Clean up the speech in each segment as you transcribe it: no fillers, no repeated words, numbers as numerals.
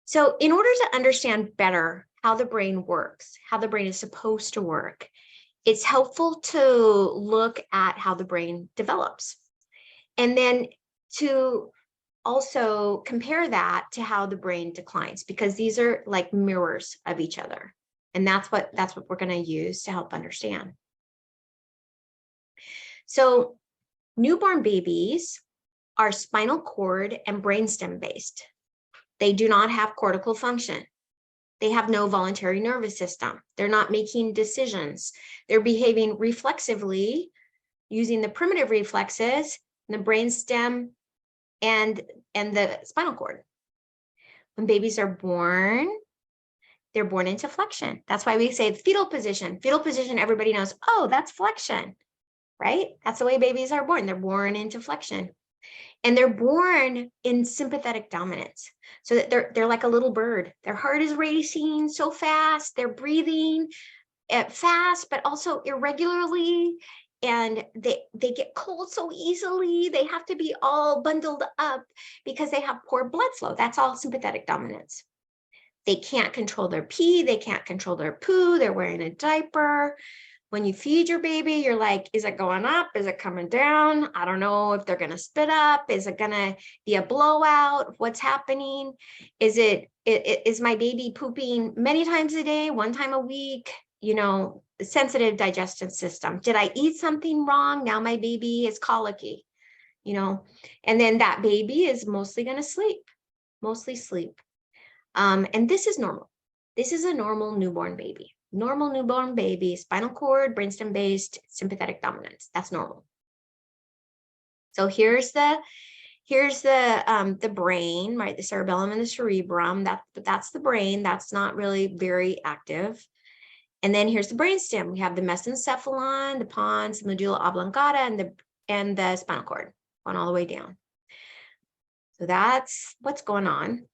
So in order to understand better how the brain works, how the brain is supposed to work, it's helpful to look at how the brain develops. And then to also compare that to how the brain declines, because these are like mirrors of each other. And that's what we're going to use to help understand. So newborn babies are spinal cord and brainstem based. They do not have cortical function. They have no voluntary nervous system. They're not making decisions. They're behaving reflexively using the primitive reflexes, the brainstem, and the spinal cord. When babies are born, they're born into flexion. That's why we say fetal position. Fetal position, everybody knows, oh, that's flexion, right? That's the way babies are born. They're born into flexion. And they're born in sympathetic dominance. So that they're like a little bird. Their heart is racing so fast. They're breathing fast, but also irregularly. And they get cold so easily. They have to be all bundled up because they have poor blood flow. That's all sympathetic dominance. They can't control their pee. They can't control their poo. They're wearing a diaper. When you feed your baby, you're like, is it going up? Is it coming down? I don't know if they're going to spit up. Is it going to be a blowout? What's happening? Is my baby pooping many times a day, one time a week? You know, sensitive digestive system. Did I eat something wrong? Now my baby is colicky, you know, and then that baby is mostly going to mostly sleep. And this is normal. This is a normal newborn baby. Normal newborn baby, spinal cord, brainstem based, sympathetic dominance. That's normal. So here's the brain, right? The cerebellum and the cerebrum. That's the brain. That's not really very active. And then here's the brainstem. We have the mesencephalon, the pons, the medulla oblongata, and the spinal cord going all the way down. So that's what's going on.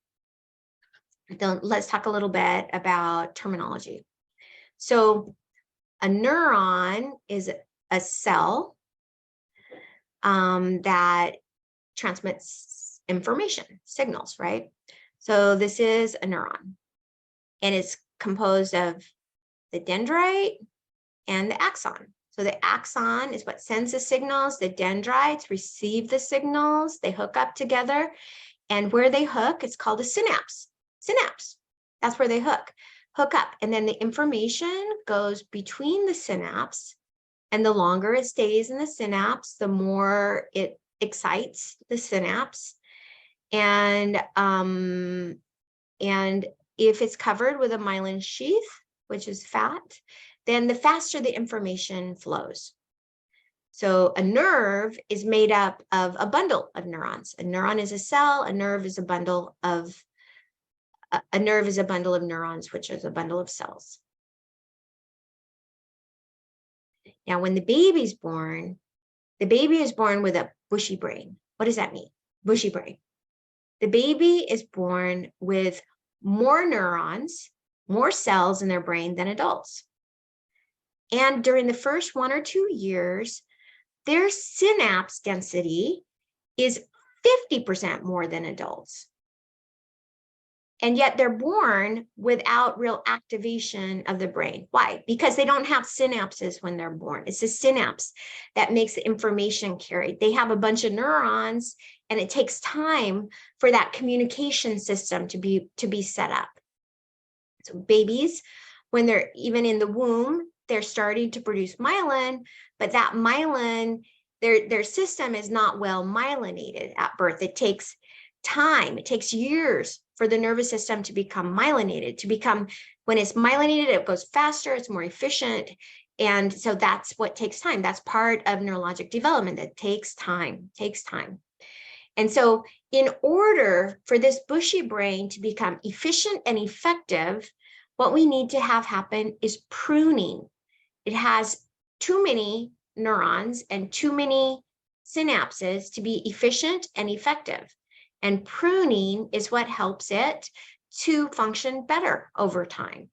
Let's talk a little bit about terminology. So a neuron is a cell that transmits information, signals, right? So this is a neuron, and it's composed of the dendrite and the axon. So the axon is what sends the signals. The dendrites receive the signals. They hook up together, and where they hook, it's called a synapse. Synapse, that's where they hook up. And then the information goes between the synapse, and the longer it stays in the synapse, the more it excites the synapse. And if it's covered with a myelin sheath, which is fat, then the faster the information flows. So a nerve is made up of a bundle of neurons. A neuron is a cell. A nerve is a bundle of neurons, which is a bundle of cells. Now, when the baby is born with a bushy brain. What does that mean? Bushy brain. The baby is born with more neurons, more cells in their brain than adults. And during the first 1 or 2 years, their synapse density is 50% more than adults. And yet they're born without real activation of the brain. Why? Because they don't have synapses when they're born. It's the synapse that makes the information carried. They have a bunch of neurons, and it takes time for that communication system to be set up. So babies, when they're even in the womb, they're starting to produce myelin, but that myelin, their system is not well myelinated at birth. It takes time. It takes years for the nervous system to become myelinated, when it's myelinated, it goes faster, it's more efficient. And so that's what takes time. That's part of neurologic development. That takes time. And so in order for this bushy brain to become efficient and effective, what we need to have happen is pruning. It has too many neurons and too many synapses to be efficient and effective. And pruning is what helps it to function better over time.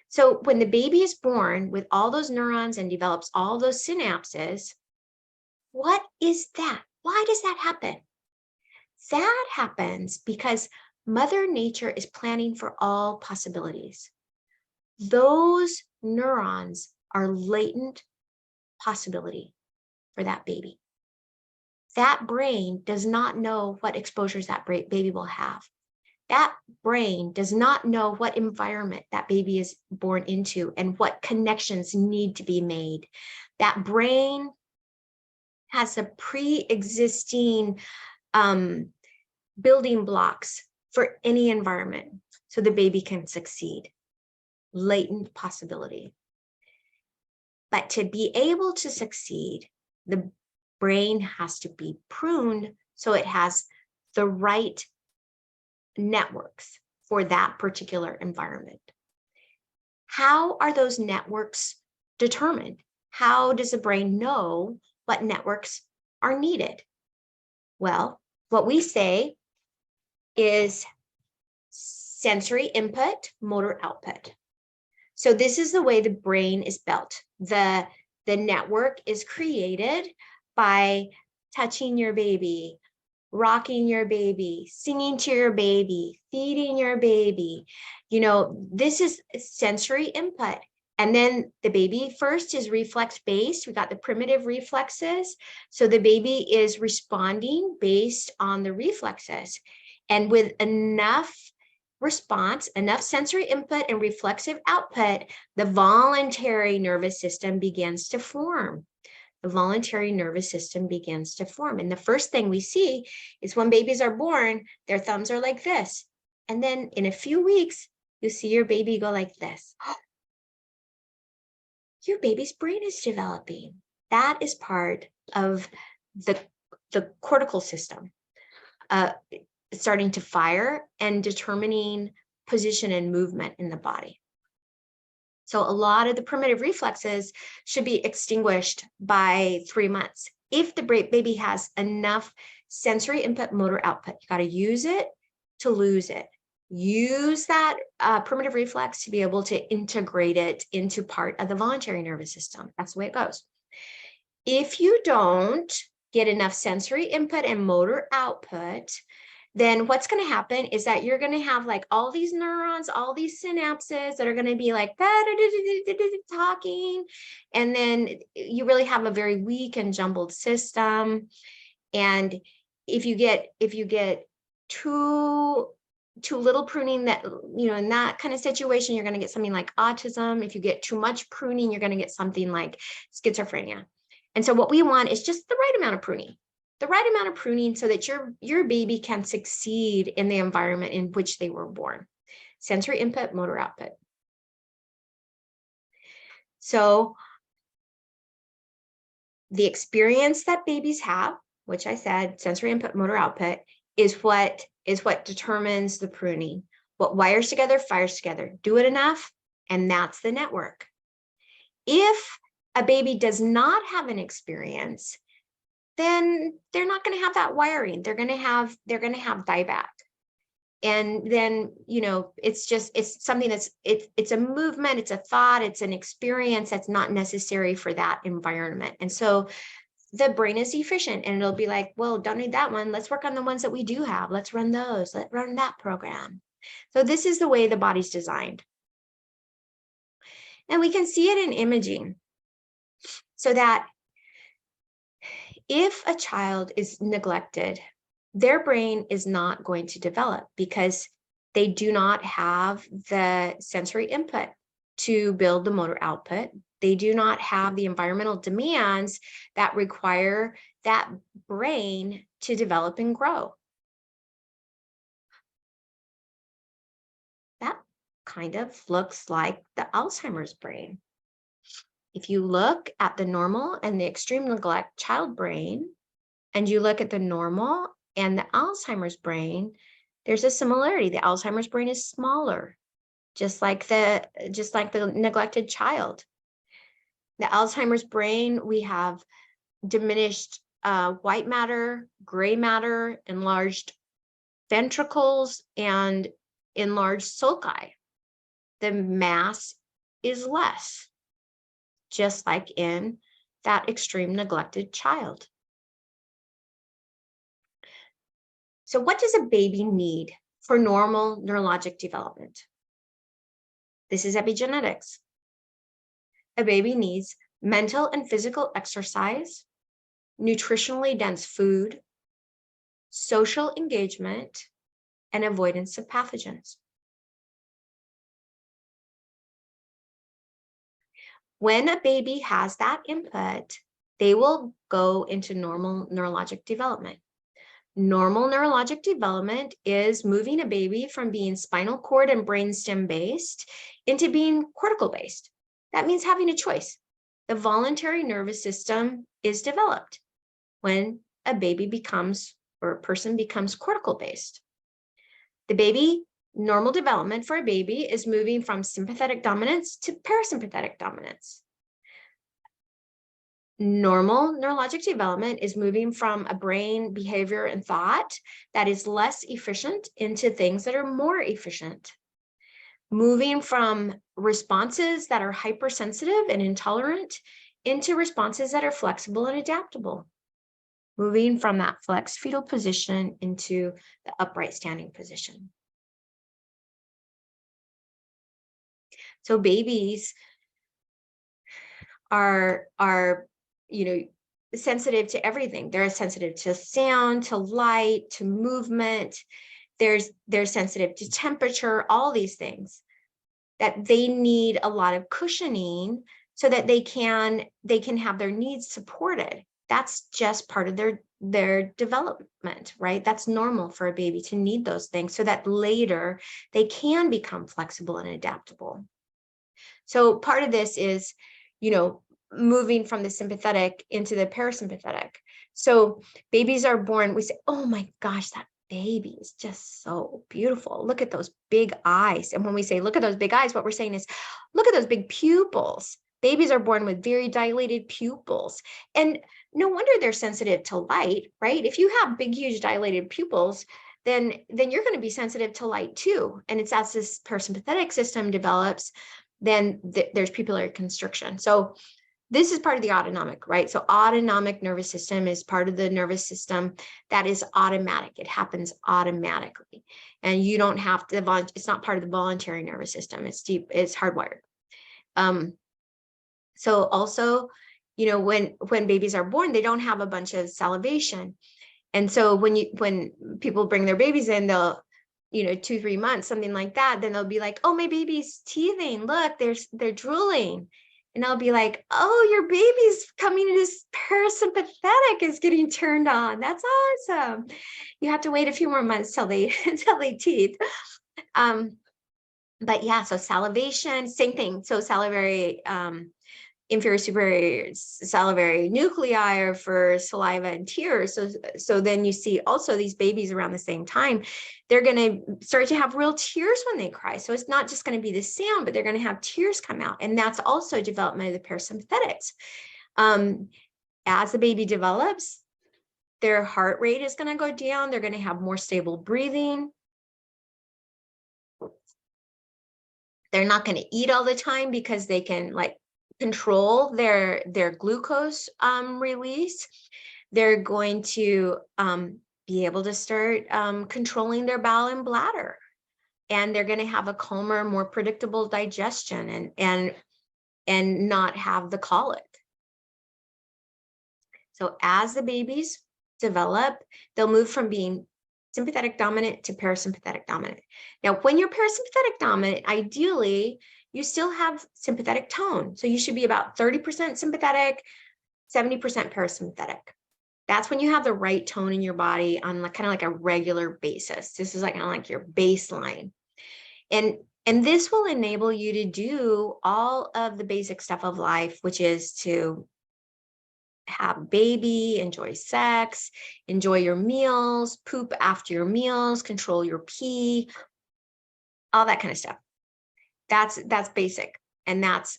So when the baby is born with all those neurons and develops all those synapses, what is that? Why does that happen? That happens because Mother Nature is planning for all possibilities. Those neurons are latent possibility for that baby. That brain does not know what exposures that baby will have. That brain does not know what environment that baby is born into and what connections need to be made. That brain has a pre-existing building blocks for any environment so the baby can succeed. Latent possibility. But to be able to succeed, the brain has to be pruned so it has the right networks for that particular environment. How are those networks determined? How does the brain know what networks are needed? Well, what we say is sensory input, motor output. So this is the way the brain is built. The network is created by touching your baby, rocking your baby, singing to your baby, feeding your baby. You know, this is sensory input. And then the baby first is reflex based. We got the primitive reflexes. So the baby is responding based on the reflexes. And with enough response, enough sensory input and reflexive output, the voluntary nervous system begins to form. The voluntary nervous system begins to form. And the first thing we see is when babies are born, their thumbs are like this. And then in a few weeks, you see your baby go like this. Your baby's brain is developing. That is part of the cortical system starting to fire and determining position and movement in the body. So a lot of the primitive reflexes should be extinguished by 3 months. If the baby has enough sensory input, motor output, you got to use it to lose it. Use that primitive reflex to be able to integrate it into part of the voluntary nervous system. That's the way it goes. If you don't get enough sensory input and motor output, then what's going to happen is that you're going to have like all these neurons, all these synapses that are going to be like talking. And then you really have a very weak and jumbled system. And if you get too little pruning, that, you know, in that kind of situation, you're going to get something like autism. If you get too much pruning, you're going to get something like schizophrenia. And so what we want is just the right amount of pruning. The right amount of pruning so that your baby can succeed in the environment in which they were born. Sensory input, motor output. So the experience that babies have, which I said, sensory input, motor output, is what determines the pruning. What wires together, fires together. Do it enough, and that's the network. If a baby does not have an experience, then they're not going to have that wiring. They're going to have dieback. And then, you know, it's something that's, it's a movement, it's a thought, it's an experience that's not necessary for that environment. And so the brain is efficient and it'll be like, well, don't need that one. Let's work on the ones that we do have. Let's run those. Let's run that program. So this is the way the body's designed. And we can see it in imaging so that if a child is neglected, their brain is not going to develop because they do not have the sensory input to build the motor output. They do not have the environmental demands that require that brain to develop and grow. That kind of looks like the Alzheimer's brain. If you look at the normal and the extreme neglect child brain, and you look at the normal and the Alzheimer's brain, there's a similarity. The Alzheimer's brain is smaller, just like the neglected child. The Alzheimer's brain, we have diminished white matter, gray matter, enlarged ventricles, and enlarged sulci. The mass is less, just like in that extreme neglected child. So what does a baby need for normal neurologic development. This is epigenetics. A baby needs mental and physical exercise, nutritionally dense food, social engagement, and avoidance of pathogens. When a baby has that input, they will go into normal neurologic development. Normal neurologic development is moving a baby from being spinal cord and brainstem based into being cortical based. That means having a choice. The voluntary nervous system is developed when a baby becomes, or a person becomes, cortical based. The baby, normal development for a baby is moving from sympathetic dominance to parasympathetic dominance. Normal neurologic development is moving from a brain, behavior, and thought that is less efficient into things that are more efficient. Moving from responses that are hypersensitive and intolerant into responses that are flexible and adaptable. Moving from that flexed fetal position into the upright standing position. So babies are sensitive to everything. They're sensitive to sound, to light, to movement. They're sensitive to temperature, all these things that they need a lot of cushioning so that they can have their needs supported. That's just part of their development, right? That's normal for a baby to need those things so that later they can become flexible and adaptable. So part of this is, moving from the sympathetic into the parasympathetic. So babies are born, we say, oh my gosh, that baby is just so beautiful. Look at those big eyes. And when we say, look at those big eyes, what we're saying is, look at those big pupils. Babies are born with very dilated pupils. And no wonder they're sensitive to light, right? If you have big, huge dilated pupils, then you're going to be sensitive to light too. And it's as this parasympathetic system develops, then there's pupillary constriction. So this is part of the autonomic, right? So autonomic nervous system is part of the nervous system that is automatic. It happens automatically. And you don't have to, it's not part of the voluntary nervous system. It's deep, it's hardwired. So also, when babies are born, they don't have a bunch of salivation. And so when people bring their babies in, they'll, 2-3 months, something like that, then they'll be like, oh, my baby's teething. Look, they're drooling. And I'll be like, oh, your baby's coming, this parasympathetic is getting turned on. That's awesome. You have to wait a few more months till they teeth. But yeah, so salivation, same thing. So salivary, inferior superior salivary nuclei are for saliva and tears. So then you see also these babies around the same time, they're going to start to have real tears when they cry. So it's not just going to be the sound, but they're going to have tears come out. And that's also development of the parasympathetics. As the baby develops, their heart rate is going to go down. They're going to have more stable breathing. They're not going to eat all the time because they can control their glucose release. They're going to be able to start controlling their bowel and bladder, and they're going to have a calmer, more predictable digestion and not have the colic. So as the babies develop, they'll move from being sympathetic dominant to parasympathetic dominant. Now, when you're parasympathetic dominant, ideally, you still have sympathetic tone. So you should be about 30% sympathetic, 70% parasympathetic. That's when you have the right tone in your body on kind of like a regular basis. This is kind of like your baseline. And this will enable you to do all of the basic stuff of life, which is to have a baby, enjoy sex, enjoy your meals, poop after your meals, control your pee, all that kind of stuff. That's basic. And that's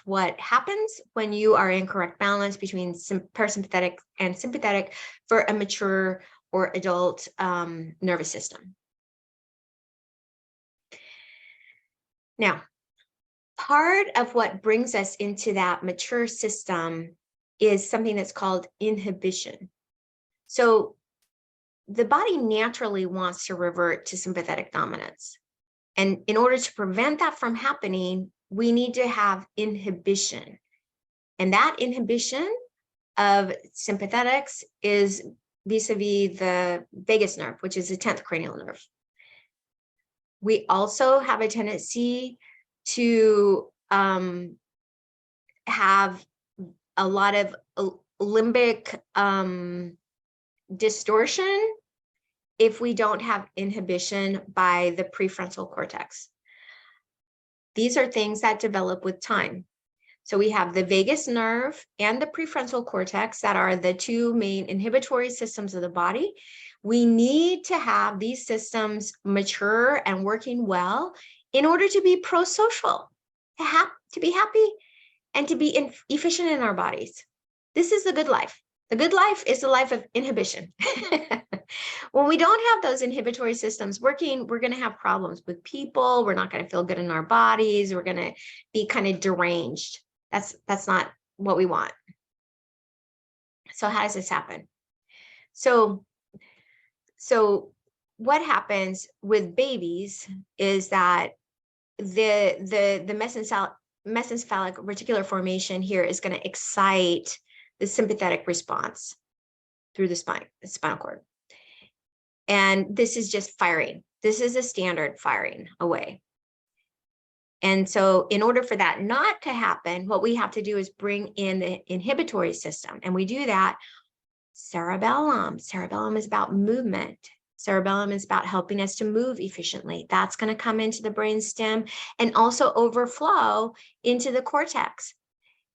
what happens when you are in correct balance between parasympathetic and sympathetic for a mature or adult nervous system. Now, part of what brings us into that mature system is something that's called inhibition. So the body naturally wants to revert to sympathetic dominance. And in order to prevent that from happening, we need to have inhibition. And that inhibition of sympathetics is vis-a-vis the vagus nerve, which is the 10th cranial nerve. We also have a tendency to have a lot of limbic distortion if we don't have inhibition by the prefrontal cortex. These are things that develop with time. So we have the vagus nerve and the prefrontal cortex that are the two main inhibitory systems of the body. We need to have these systems mature and working well in order to be pro-social, to be happy, and to be efficient in our bodies. This is the good life. The good life is the life of inhibition. When we don't have those inhibitory systems working, we're going to have problems with people. We're not going to feel good in our bodies. We're going to be kind of deranged. That's not what we want. So how does this happen? So what happens with babies is that the mesencephalic reticular formation here is going to excite the sympathetic response through the spinal cord. And this is just firing. This is a standard firing away. And so in order for that not to happen, what we have to do is bring in the inhibitory system. And we do that cerebellum. Cerebellum is about movement. Cerebellum is about helping us to move efficiently. That's going to come into the brainstem and also overflow into the cortex.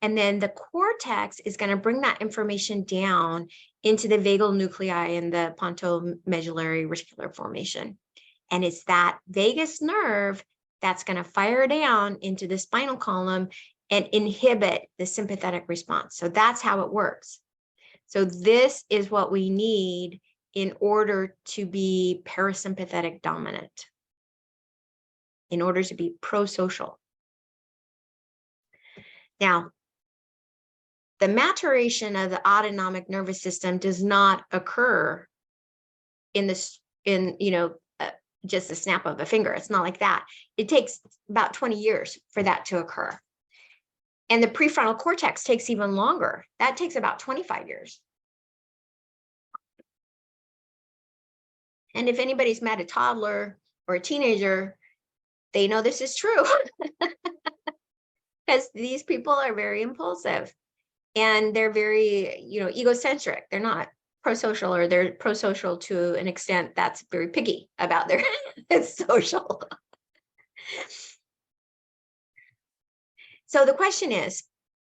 And then the cortex is going to bring that information down into the vagal nuclei and the pontomedullary reticular formation. And it's that vagus nerve that's going to fire down into the spinal column and inhibit the sympathetic response. So that's how it works. So this is what we need in order to be parasympathetic dominant, in order to be pro-social. Now, the maturation of the autonomic nervous system does not occur in just the snap of a finger. It's not like that. It takes about 20 years for that to occur. And the prefrontal cortex takes even longer. That takes about 25 years. And if anybody's met a toddler or a teenager, they know this is true. Because these people are very impulsive and they're very, egocentric. They're not pro-social, or they're pro-social to an extent that's very picky about their social. So the question is,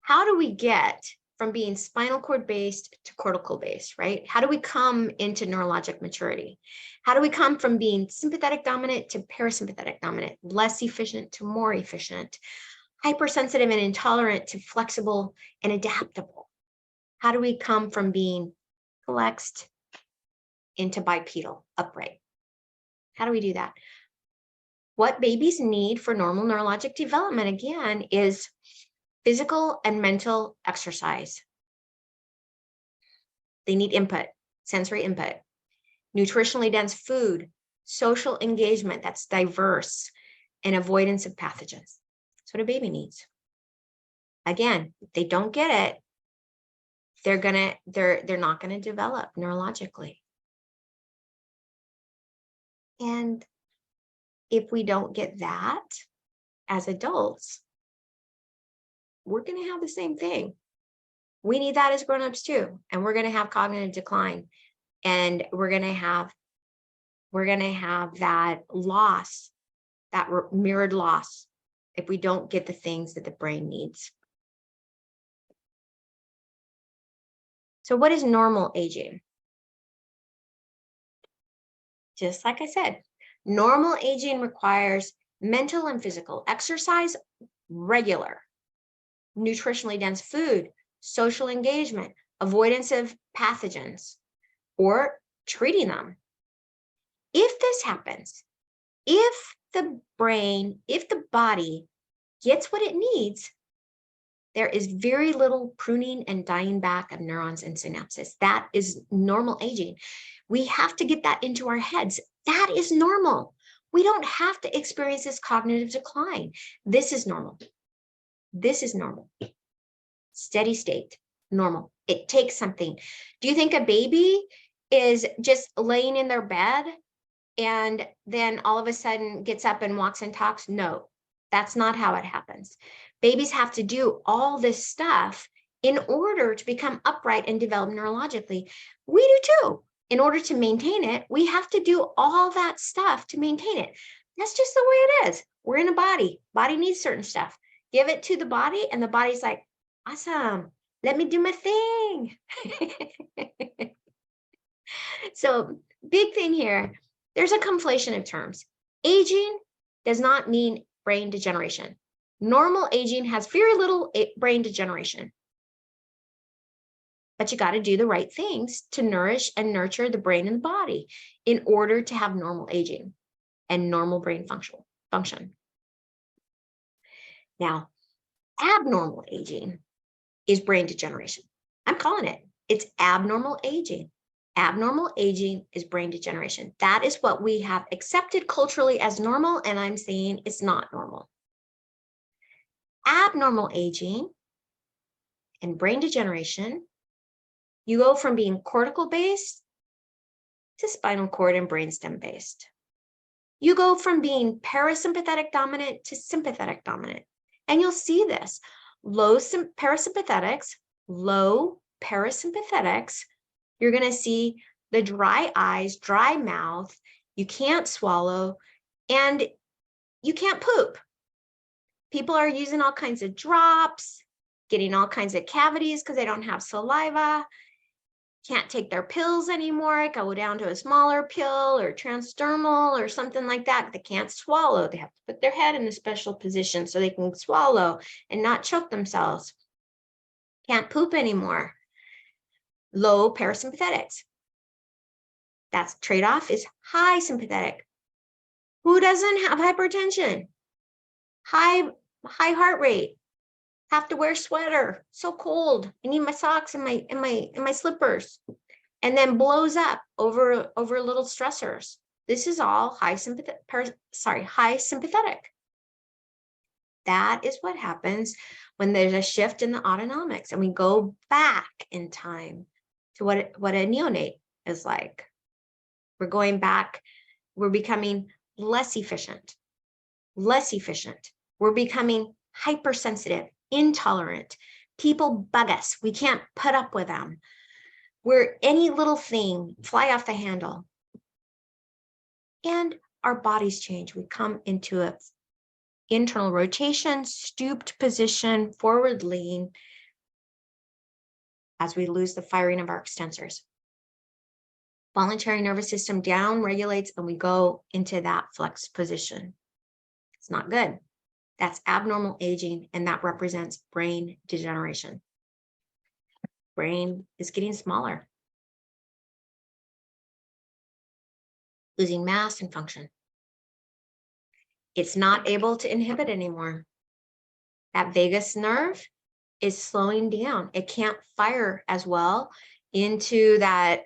how do we get from being spinal cord based to cortical based, right? How do we come into neurologic maturity? How do we come from being sympathetic dominant to parasympathetic dominant, less efficient to more efficient, hypersensitive and intolerant to flexible and adaptable? How do we come from being flexed into bipedal, upright? How do we do that? What babies need for normal neurologic development, again, is physical and mental exercise. They need input, sensory input, nutritionally dense food, social engagement that's diverse, and avoidance of pathogens. That's what a baby needs. Again, if they don't get it, they're not going to develop neurologically. And if we don't get that as adults, we're going to have the same thing. We need that as grown-ups too. And we're going to have cognitive decline. And we're going to have that loss, that mirrored loss, if we don't get the things that the brain needs. So what is normal aging? Just like I said, normal aging requires mental and physical exercise, regular, nutritionally dense food, social engagement, avoidance of pathogens, or treating them. If this happens, if the body gets what it needs, there is very little pruning and dying back of neurons and synapses. That is normal aging. We have to get that into our heads. That is normal. We don't have to experience this cognitive decline. This is normal. This is normal. Steady state, normal. It takes something. Do you think a baby is just laying in their bed and then all of a sudden gets up and walks and talks? No, that's not how it happens. Babies have to do all this stuff in order to become upright and develop neurologically. We do too. In order to maintain it, we have to do all that stuff to maintain it. That's just the way it is. We're in a body. Body needs certain stuff. Give it to the body, and the body's like, awesome, let me do my thing. So, big thing here, there's a conflation of terms. Aging does not mean brain degeneration. Normal aging has very little brain degeneration. But you got to do the right things to nourish and nurture the brain and the body in order to have normal aging and normal brain function. Now, abnormal aging is brain degeneration. I'm calling it. It's abnormal aging. Abnormal aging is brain degeneration. That is what we have accepted culturally as normal, and I'm saying it's not normal. Abnormal aging and brain degeneration, you go from being cortical-based to spinal cord and brainstem-based. You go from being parasympathetic dominant to sympathetic dominant. And you'll see this. Low parasympathetics, you're going to see the dry eyes, dry mouth, you can't swallow, and you can't poop. People are using all kinds of drops, getting all kinds of cavities because they don't have saliva, can't take their pills anymore, go down to a smaller pill or transdermal or something like that. They can't swallow. They have to put their head in a special position so they can swallow and not choke themselves. Can't poop anymore. Low parasympathetics. That's trade-off is high sympathetic. Who doesn't have hypertension? High heart rate. Have to wear a sweater. So cold. I need my socks and my slippers. And then blows up over little stressors. This is all high sympathetic. That is what happens when there's a shift in the autonomics and we go back in time to what a neonate is like. We're going back. We're becoming less efficient. We're becoming hypersensitive, intolerant. People bug us. We can't put up with them. We're any little thing, fly off the handle. And our bodies change. We come into an internal rotation, stooped position, forward lean, as we lose the firing of our extensors. Voluntary nervous system down regulates, and we go into that flex position. It's not good. That's abnormal aging, and that represents brain degeneration. Brain is getting smaller, losing mass and function. It's not able to inhibit anymore. That vagus nerve is slowing down. It can't fire as well into that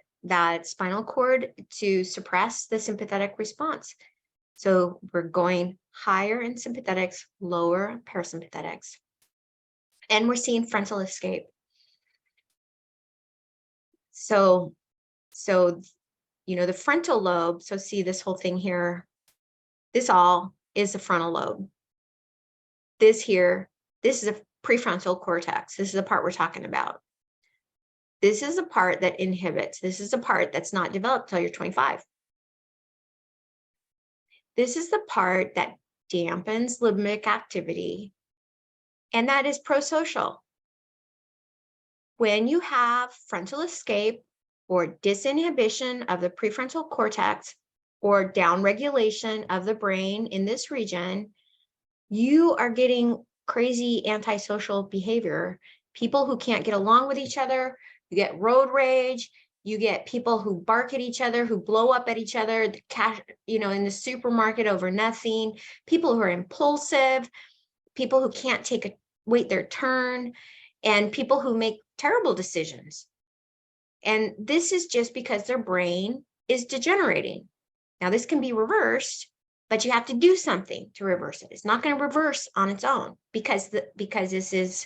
spinal cord to suppress the sympathetic response. So we're going higher in sympathetics, lower parasympathetics. And we're seeing frontal escape. So, the frontal lobe, so see this whole thing here, this all is the frontal lobe. This here, this is a prefrontal cortex. This is the part we're talking about. This is the part that inhibits. This is the part that's not developed till you're 25. This is the part that dampens limbic activity, and that is prosocial. When you have frontal escape or disinhibition of the prefrontal cortex or downregulation of the brain in this region, you are getting crazy antisocial behavior. People who can't get along with each other, you get road rage, you get people who bark at each other, who blow up at each other, in the supermarket over nothing, people who are impulsive, people who can't wait their turn, and people who make terrible decisions. And this is just because their brain is degenerating. Now, this can be reversed, but you have to do something to reverse it. It's not going to reverse on its own because this is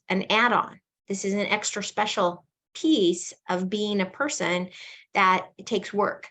an add-on. This is an extra special piece of being a person that takes work.